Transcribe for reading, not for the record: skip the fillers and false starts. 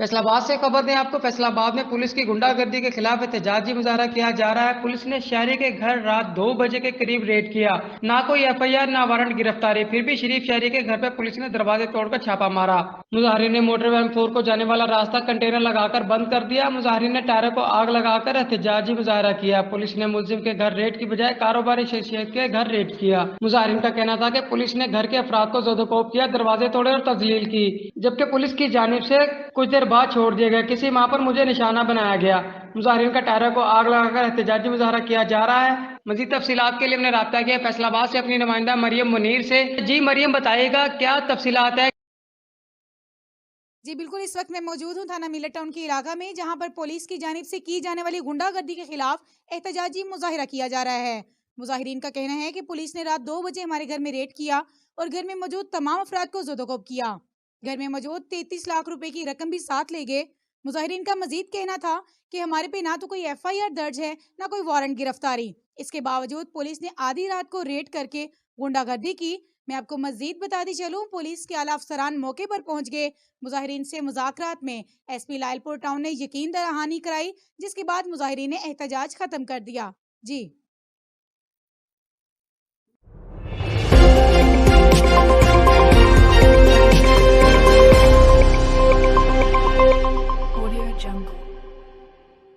फैसलाबाद से खबर दें आपको। फैसलाबाद में पुलिस की गुंडागर्दी के खिलाफ एहतजाजी मुजाहरा किया जा रहा है। पुलिस ने शहरी के घर रात 2 बजे के करीब रेड किया। ना कोई एफआईआर ना वारंट गिरफ्तारी, फिर भी शरीफ शहरी के घर पे पुलिस ने दरवाजे तोड़कर छापा मारा। मुजाहरीन ने मोटर वैन 4 को जाने वाला रास्ता कंटेनर लगाकर बंद कर दिया। मुजाहरीन ने टायरों को आग लगाकर एहतजाजी मुजाहरा किया। पुलिस ने मुलजिम के घर रेड की बजाय कारोबारी शख्सियत के घर रेड किया। मुजाहरीन का कहना था कि पुलिस ने घर के अफराद को ज़ोदोकोब किया, दरवाजे तोड़े और तजलील की, जबकि पुलिस की जानिब से कुछ देर बाद छोड़ दिए गए। किसी माँ पर मुझे निशाना बनाया गया। मुजाहरीन का टायरों को आग लगाकर एहतजाजी मुजाहरा किया जा रहा है। मजीद तफसीलात के लिए हमने राब्ता किया फैसलाबाद से अपनी नुमाइंदा मरियम मुनीर से। जी मरियम, बताइएगा क्या तफसीलात है। जी बिल्कुल, इस वक्त मैं मौजूद हूँ थाना मिलट टाउन के इलाका में, जहाँ पर पुलिस की जानिब से की जाने वाली गुंडागर्दी के खिलाफ एहतजाजी मुजाहिरा किया जा रहा है। मुजाहिरीन का कहना है कि पुलिस ने रात 2 बजे हमारे घर में रेड किया और घर में मौजूद तमाम अफराद को ज़ोदोकोब किया। घर में मौजूद 33 लाख रुपए की रकम भी साथ ले गए। मुजाहिरीन का मजीद कहना था कि हमारे पे ना तो कोई एफआईआर दर्ज है, ना कोई वारंट गिरफ्तारी। इसके बावजूद पुलिस ने आधी रात को रेड करके गुंडागर्दी की। मैं आपको मजीद बताती चलूं, पुलिस के आला अफसरान मौके पर पहुंच गए। मुजाहिरीन से मुज़ाकरात में एसपी लायलपुर टाउन ने यकीन दहानी कराई, जिसके बाद मुजाहिरीन ने एहतजाज खत्म कर दिया। जी।